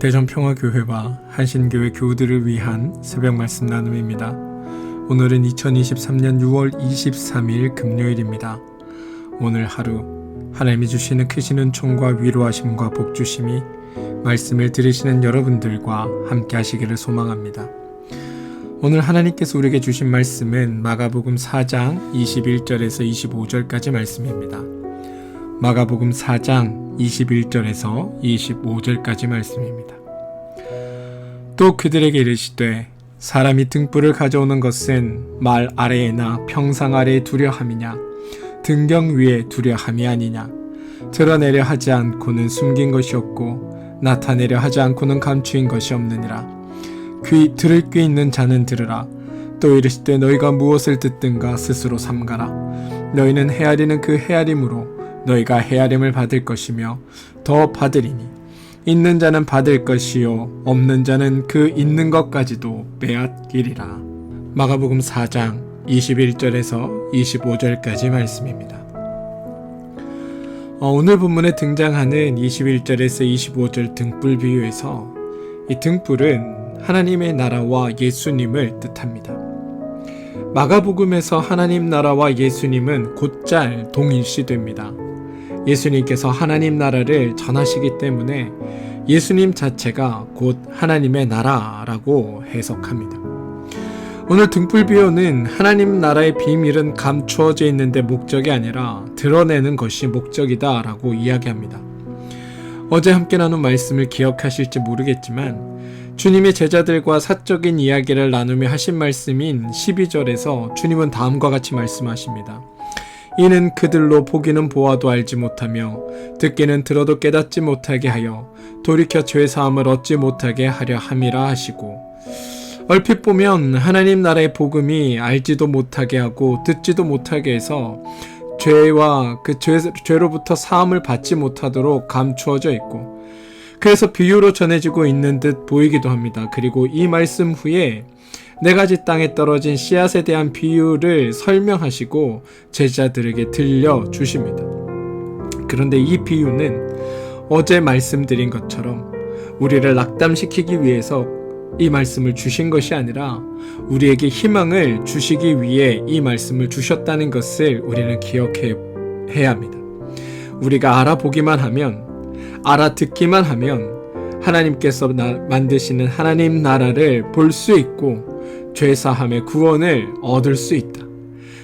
대전평화교회와 한신교회 교우들을 위한 새벽 말씀 나눔입니다. 오늘은 2023년 6월 23일 금요일입니다. 오늘 하루 하나님이 주시는 크신 은총과 위로하심과 복주심이 말씀을 들으시는 여러분들과 함께 하시기를 소망합니다. 오늘 하나님께서 우리에게 주신 말씀은 마가복음 4장 21절에서 25절까지 말씀입니다. 마가복음 4장 21절에서 25절까지 말씀입니다. 또 그들에게 이르시되 사람이 등불을 가져오는 것은 말 아래에나 평상 아래에 두려 함이냐 등경 위에 두려 함이 아니냐 드러내려 하지 않고는 숨긴 것이 없고 나타내려 하지 않고는 감추인 것이 없느니라. 들을 귀 있는 자는 들으라. 또 이르시되 너희가 무엇을 듣든가 스스로 삼가라. 너희는 헤아리는 그 헤아림으로 너희가 헤아림을 받을 것이며 더 받으리니 있는 자는 받을 것이요 없는 자는 그 있는 것까지도 빼앗기리라. 마가복음 4장 21절에서 25절까지 말씀입니다. 오늘 본문에 등장하는 21절에서 25절 등불 비유에서 이 등불은 하나님의 나라와 예수님을 뜻합니다. 마가복음에서 하나님 나라와 예수님은 곧잘 동일시됩니다. 예수님께서 하나님 나라를 전하시기 때문에 예수님 자체가 곧 하나님의 나라라고 해석합니다. 오늘 등불 비유는 하나님 나라의 비밀은 감추어져 있는데 목적이 아니라 드러내는 것이 목적이다 라고 이야기합니다. 어제 함께 나눈 말씀을 기억하실지 모르겠지만 주님의 제자들과 사적인 이야기를 나누며 하신 말씀인 12절에서 주님은 다음과 같이 말씀하십니다. 이는 그들로 보기는 보아도 알지 못하며 듣기는 들어도 깨닫지 못하게 하여 돌이켜 죄사함을 얻지 못하게 하려 함이라 하시고, 얼핏 보면 하나님 나라의 복음이 알지도 못하게 하고 듣지도 못하게 해서 죄와 그 죄로부터 사함을 받지 못하도록 감추어져 있고, 그래서 비유로 전해지고 있는 듯 보이기도 합니다. 그리고 이 말씀 후에 네 가지 땅에 떨어진 씨앗에 대한 비유를 설명하시고 제자들에게 들려주십니다. 그런데 이 비유는 어제 말씀드린 것처럼 우리를 낙담시키기 위해서 이 말씀을 주신 것이 아니라 우리에게 희망을 주시기 위해 이 말씀을 주셨다는 것을 우리는 기억해야 합니다. 우리가 알아보기만 하면, 알아듣기만 하면 하나님께서 만드시는 하나님 나라를 볼 수 있고 죄사함의 구원을 얻을 수 있다.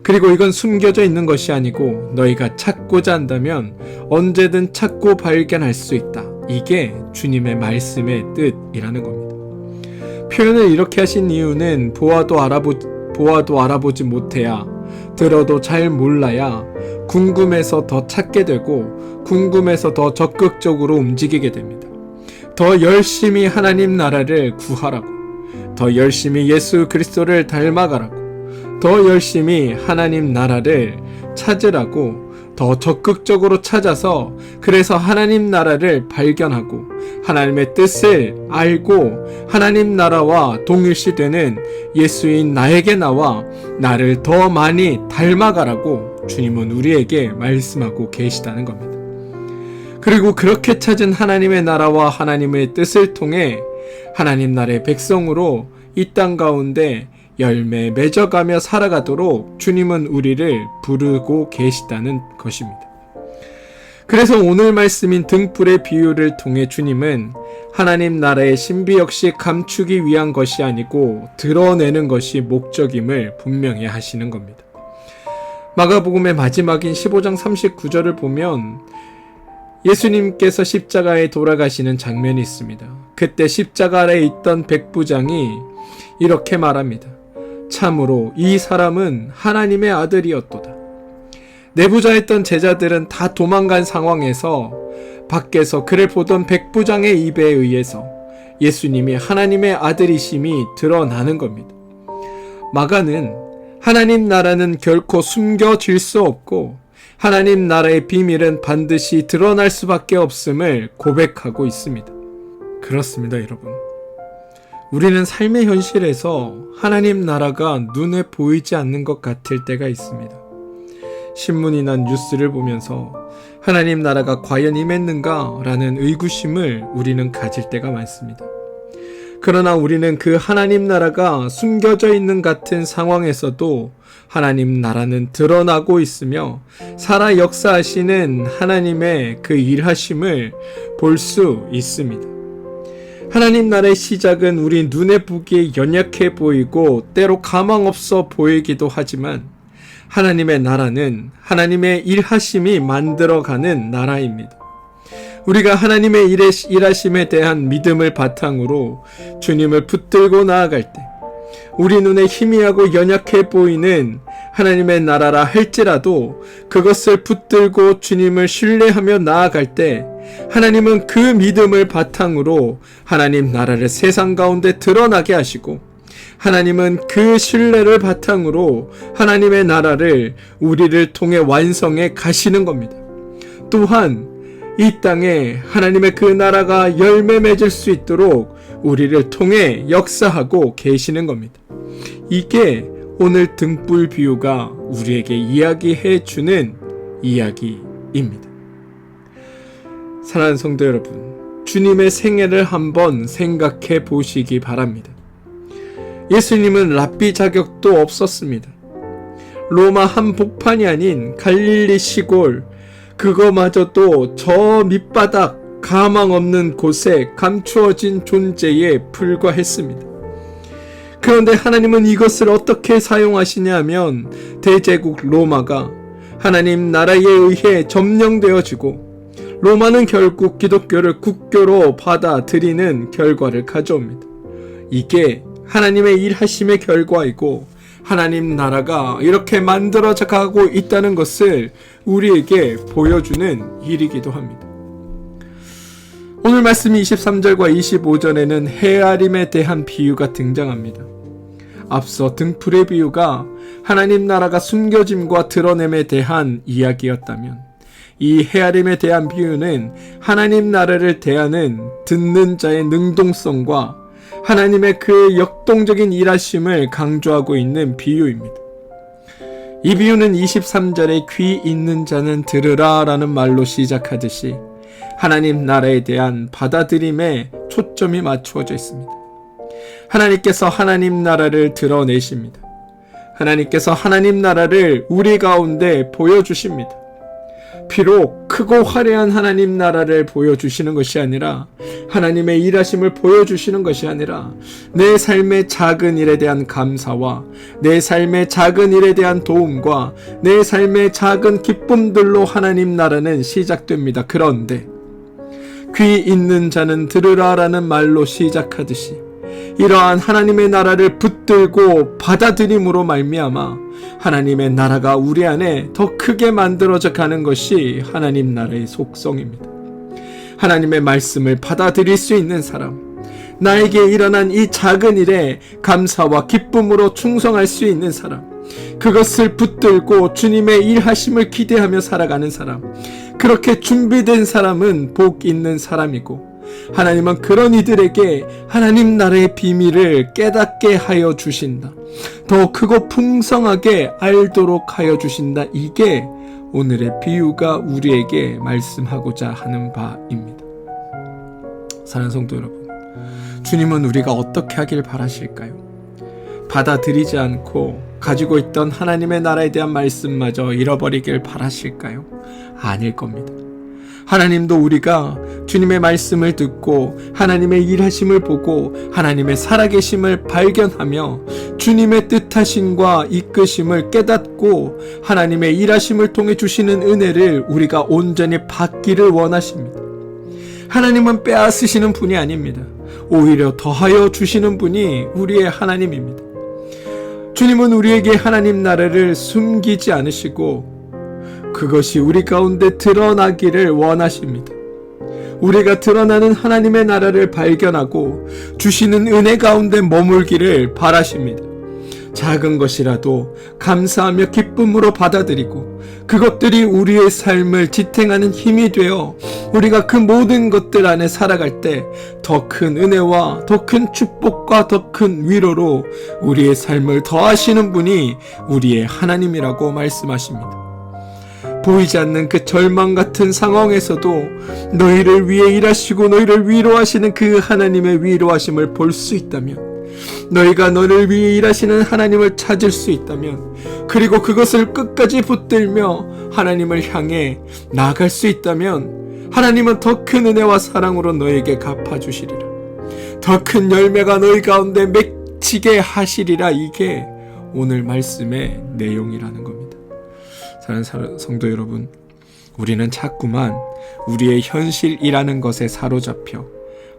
그리고 이건 숨겨져 있는 것이 아니고 너희가 찾고자 한다면 언제든 찾고 발견할 수 있다. 이게 주님의 말씀의 뜻이라는 겁니다. 표현을 이렇게 하신 이유는 보아도 알아보지 못해야, 들어도 잘 몰라야 궁금해서 더 찾게 되고 궁금해서 더 적극적으로 움직이게 됩니다. 더 열심히 하나님 나라를 구하라고, 더 열심히 예수 그리스도를 닮아가라고, 더 열심히 하나님 나라를 찾으라고, 더 적극적으로 찾아서 그래서 하나님 나라를 발견하고 하나님의 뜻을 알고 하나님 나라와 동일시되는 예수인 나에게 나와 나를 더 많이 닮아가라고 주님은 우리에게 말씀하고 계시다는 겁니다. 그리고 그렇게 찾은 하나님의 나라와 하나님의 뜻을 통해 하나님 나라의 백성으로 이 땅 가운데 열매 맺어가며 살아가도록 주님은 우리를 부르고 계시다는 것입니다. 그래서 오늘 말씀인 등불의 비유를 통해 주님은 하나님 나라의 신비 역시 감추기 위한 것이 아니고 드러내는 것이 목적임을 분명히 하시는 겁니다. 마가복음의 마지막인 15장 39절을 보면 예수님께서 십자가에 돌아가시는 장면이 있습니다. 그때 십자가 아래에 있던 백부장이 이렇게 말합니다. 참으로 이 사람은 하나님의 아들이었도다. 내부자였던 제자들은 다 도망간 상황에서 밖에서 그를 보던 백부장의 입에 의해서 예수님이 하나님의 아들이심이 드러나는 겁니다. 마가는 하나님 나라는 결코 숨겨질 수 없고 하나님 나라의 비밀은 반드시 드러날 수밖에 없음을 고백하고 있습니다. 그렇습니다, 여러분. 우리는 삶의 현실에서 하나님 나라가 눈에 보이지 않는 것 같을 때가 있습니다. 신문이나 뉴스를 보면서 하나님 나라가 과연 임했는가? 라는 의구심을 우리는 가질 때가 많습니다. 그러나 우리는 그 하나님 나라가 숨겨져 있는 같은 상황에서도 하나님 나라는 드러나고 있으며 살아 역사하시는 하나님의 그 일하심을 볼 수 있습니다. 하나님 나라의 시작은 우리 눈에 보기에 연약해 보이고 때로 가망 없어 보이기도 하지만 하나님의 나라는 하나님의 일하심이 만들어가는 나라입니다. 우리가 하나님의 일하심에 대한 믿음을 바탕으로 주님을 붙들고 나아갈 때 우리 눈에 희미하고 연약해 보이는 하나님의 나라라 할지라도 그것을 붙들고 주님을 신뢰하며 나아갈 때 하나님은 그 믿음을 바탕으로 하나님 나라를 세상 가운데 드러나게 하시고 하나님은 그 신뢰를 바탕으로 하나님의 나라를 우리를 통해 완성해 가시는 겁니다. 또한 이 땅에 하나님의 그 나라가 열매 맺을 수 있도록 우리를 통해 역사하고 계시는 겁니다. 이게 오늘 등불 비유가 우리에게 이야기해 주는 이야기입니다. 사랑하는 성도 여러분, 주님의 생애를 한번 생각해 보시기 바랍니다. 예수님은 랍비 자격도 없었습니다. 로마 한복판이 아닌 갈릴리 시골, 그거마저도 저 밑바닥 가망 없는 곳에 감추어진 존재에 불과했습니다. 그런데 하나님은 이것을 어떻게 사용하시냐 하면 대제국 로마가 하나님 나라에 의해 점령되어지고 로마는 결국 기독교를 국교로 받아들이는 결과를 가져옵니다. 이게 하나님의 일하심의 결과이고 하나님 나라가 이렇게 만들어져 가고 있다는 것을 우리에게 보여주는 일이기도 합니다. 오늘 말씀 23절과 25절에는 헤아림에 대한 비유가 등장합니다. 앞서 등불의 비유가 하나님 나라가 숨겨짐과 드러냄에 대한 이야기였다면 이 헤아림에 대한 비유는 하나님 나라를 대하는 듣는 자의 능동성과 하나님의 그 역동적인 일하심을 강조하고 있는 비유입니다. 이 비유는 23절에 귀 있는 자는 들으라 라는 말로 시작하듯이 하나님 나라에 대한 받아들임에 초점이 맞추어져 있습니다. 하나님께서 하나님 나라를 드러내십니다. 하나님께서 하나님 나라를 우리 가운데 보여주십니다. 비록 크고 화려한 하나님 나라를 보여주시는 것이 아니라 하나님의 일하심을 보여주시는 것이 아니라 내 삶의 작은 일에 대한 감사와 내 삶의 작은 일에 대한 도움과 내 삶의 작은 기쁨들로 하나님 나라는 시작됩니다. 그런데 귀 있는 자는 들으라 라는 말로 시작하듯이 이러한 하나님의 나라를 붙들고 받아들임으로 말미암아 하나님의 나라가 우리 안에 더 크게 만들어져 가는 것이 하나님 나라의 속성입니다. 하나님의 말씀을 받아들일 수 있는 사람, 나에게 일어난 이 작은 일에 감사와 기쁨으로 충성할 수 있는 사람, 그것을 붙들고 주님의 일하심을 기대하며 살아가는 사람, 그렇게 준비된 사람은 복 있는 사람이고 하나님은 그런 이들에게 하나님 나라의 비밀을 깨닫게 하여 주신다. 더 크고 풍성하게 알도록 하여 주신다. 이게 오늘의 비유가 우리에게 말씀하고자 하는 바입니다. 사랑하는 성도 여러분, 주님은 우리가 어떻게 하길 바라실까요? 받아들이지 않고 가지고 있던 하나님의 나라에 대한 말씀마저 잃어버리길 바라실까요? 아닐 겁니다. 하나님도 우리가 주님의 말씀을 듣고 하나님의 일하심을 보고 하나님의 살아계심을 발견하며 주님의 뜻하심과 이끄심을 깨닫고 하나님의 일하심을 통해 주시는 은혜를 우리가 온전히 받기를 원하십니다. 하나님은 빼앗으시는 분이 아닙니다. 오히려 더하여 주시는 분이 우리의 하나님입니다. 주님은 우리에게 하나님 나라를 숨기지 않으시고 그것이 우리 가운데 드러나기를 원하십니다. 우리가 드러나는 하나님의 나라를 발견하고 주시는 은혜 가운데 머물기를 바라십니다. 작은 것이라도 감사하며 기쁨으로 받아들이고 그것들이 우리의 삶을 지탱하는 힘이 되어 우리가 그 모든 것들 안에 살아갈 때 더 큰 은혜와 더 큰 축복과 더 큰 위로로 우리의 삶을 더하시는 분이 우리의 하나님이라고 말씀하십니다. 보이지 않는 그 절망 같은 상황에서도 너희를 위해 일하시고 너희를 위로하시는 그 하나님의 위로하심을 볼 수 있다면, 너희가 너를 위해 일하시는 하나님을 찾을 수 있다면, 그리고 그것을 끝까지 붙들며 하나님을 향해 나아갈 수 있다면, 하나님은 더 큰 은혜와 사랑으로 너에게 갚아주시리라. 더 큰 열매가 너희 가운데 맺히게 하시리라. 이게 오늘 말씀의 내용이라는 겁니다. 사랑하는 성도 여러분, 우리는 자꾸만 우리의 현실이라는 것에 사로잡혀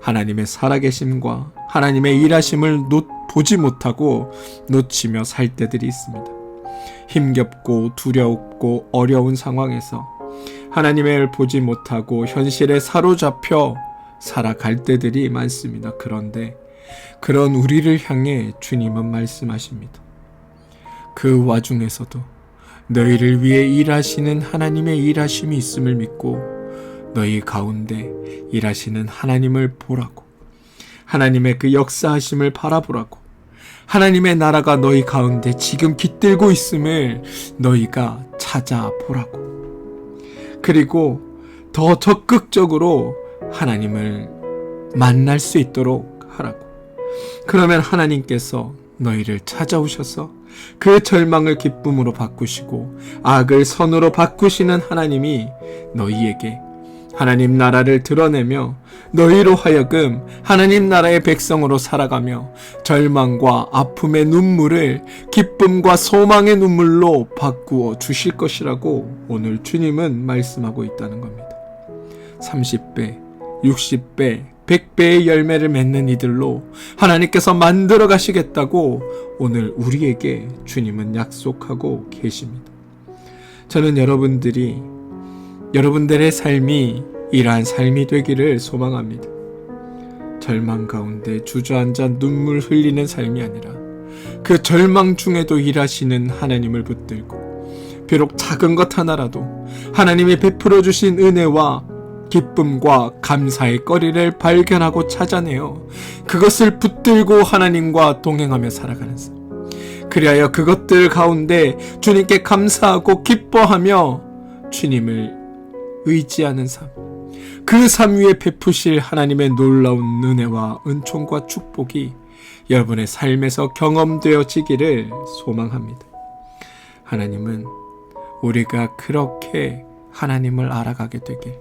하나님의 살아계심과 하나님의 일하심을 보지 못하고 놓치며 살 때들이 있습니다. 힘겹고 두렵고 어려운 상황에서 하나님을 보지 못하고 현실에 사로잡혀 살아갈 때들이 많습니다. 그런데 그런 우리를 향해 주님은 말씀하십니다. 그 와중에서도 너희를 위해 일하시는 하나님의 일하심이 있음을 믿고 너희 가운데 일하시는 하나님을 보라고, 하나님의 그 역사하심을 바라보라고, 하나님의 나라가 너희 가운데 지금 깃들고 있음을 너희가 찾아보라고, 그리고 더 적극적으로 하나님을 만날 수 있도록 하라고. 그러면 하나님께서 너희를 찾아오셔서 그 절망을 기쁨으로 바꾸시고 악을 선으로 바꾸시는 하나님이 너희에게 하나님 나라를 드러내며 너희로 하여금 하나님 나라의 백성으로 살아가며 절망과 아픔의 눈물을 기쁨과 소망의 눈물로 바꾸어 주실 것이라고 오늘 주님은 말씀하고 있다는 겁니다. 30배, 60배, 100배의 열매를 맺는 이들로 하나님께서 만들어 가시겠다고 오늘 우리에게 주님은 약속하고 계십니다. 저는 여러분들의 삶이 이러한 삶이 되기를 소망합니다. 절망 가운데 주저앉아 눈물 흘리는 삶이 아니라 그 절망 중에도 일하시는 하나님을 붙들고 비록 작은 것 하나라도 하나님이 베풀어 주신 은혜와 기쁨과 감사의 거리를 발견하고 찾아내어 그것을 붙들고 하나님과 동행하며 살아가는 삶. 그리하여 그것들 가운데 주님께 감사하고 기뻐하며 주님을 의지하는 삶. 그 삶 위에 베푸실 하나님의 놀라운 은혜와 은총과 축복이 여러분의 삶에서 경험되어지기를 소망합니다. 하나님은 우리가 그렇게 하나님을 알아가게 되길,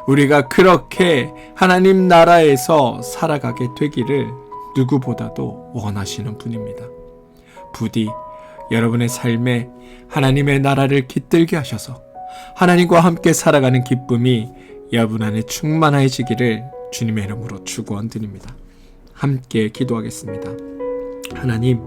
우리가 그렇게 하나님 나라에서 살아가게 되기를 누구보다도 원하시는 분입니다. 부디 여러분의 삶에 하나님의 나라를 깃들게 하셔서 하나님과 함께 살아가는 기쁨이 여러분 안에 충만해지기를 주님의 이름으로 축원드립니다. 함께 기도하겠습니다. 하나님,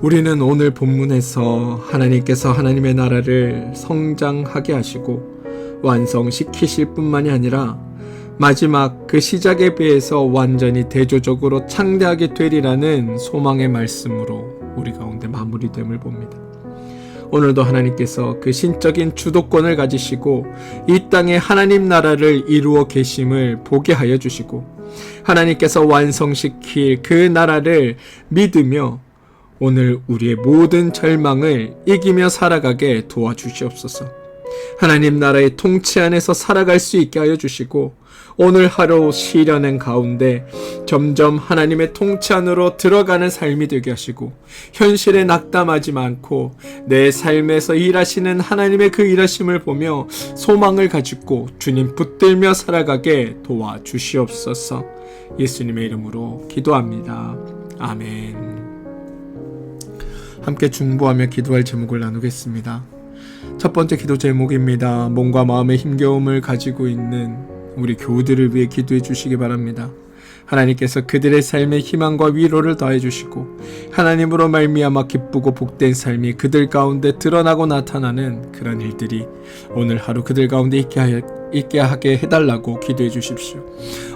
우리는 오늘 본문에서 하나님께서 하나님의 나라를 성장하게 하시고 완성시키실 뿐만이 아니라 마지막 그 시작에 비해서 완전히 대조적으로 창대하게 되리라는 소망의 말씀으로 우리 가운데 마무리됨을 봅니다. 오늘도 하나님께서 그 신적인 주도권을 가지시고 이 땅에 하나님 나라를 이루어 계심을 보게 하여 주시고 하나님께서 완성시킬 그 나라를 믿으며 오늘 우리의 모든 절망을 이기며 살아가게 도와주시옵소서. 하나님 나라의 통치 안에서 살아갈 수 있게 하여 주시고 오늘 하루 시련의 가운데 점점 하나님의 통치 안으로 들어가는 삶이 되게 하시고 현실에 낙담하지 않고 내 삶에서 일하시는 하나님의 그 일하심을 보며 소망을 가지고 주님 붙들며 살아가게 도와주시옵소서. 예수님의 이름으로 기도합니다. 아멘. 함께 중보하며 기도할 제목을 나누겠습니다. 첫 번째 기도 제목입니다. 몸과 마음의 힘겨움을 가지고 있는 우리 교우들을 위해 기도해 주시기 바랍니다. 하나님께서 그들의 삶에 희망과 위로를 더해 주시고 하나님으로 말미암아 기쁘고 복된 삶이 그들 가운데 드러나고 나타나는 그런 일들이 오늘 하루 그들 가운데 있게 하게 해달라고 기도해 주십시오.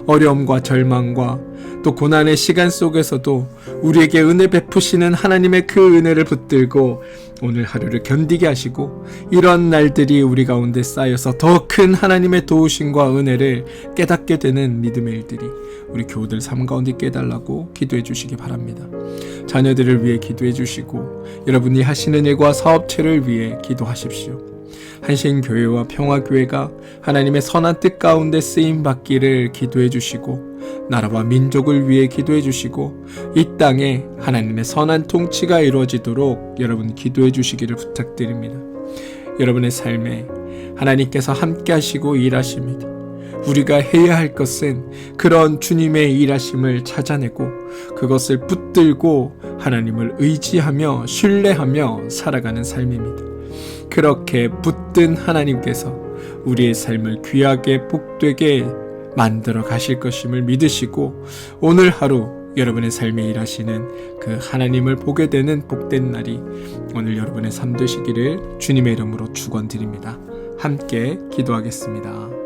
어려움과 절망과 또 고난의 시간 속에서도 우리에게 은혜 베푸시는 하나님의 그 은혜를 붙들고 오늘 하루를 견디게 하시고 이런 날들이 우리 가운데 쌓여서 더 큰 하나님의 도우심과 은혜를 깨닫게 되는 믿음의 일들이 우리 교우들 삶 가운데 있게 해달라고 기도해 주시기 바랍니다. 자녀들을 위해 기도해 주시고 여러분이 하시는 일과 사업체를 위해 기도하십시오. 한신교회와 평화교회가 하나님의 선한 뜻 가운데 쓰임받기를 기도해 주시고 나라와 민족을 위해 기도해 주시고 이 땅에 하나님의 선한 통치가 이루어지도록 여러분 기도해 주시기를 부탁드립니다. 여러분의 삶에 하나님께서 함께 하시고 일하십니다. 우리가 해야 할 것은 그런 주님의 일하심을 찾아내고 그것을 붙들고 하나님을 의지하며 신뢰하며 살아가는 삶입니다. 그렇게 붙든 하나님께서 우리의 삶을 귀하게 복되게 만들어 가실 것임을 믿으시고 오늘 하루 여러분의 삶에 일하시는 그 하나님을 보게 되는 복된 날이 오늘 여러분의 삶 되시기를 주님의 이름으로 축원드립니다. 함께 기도하겠습니다.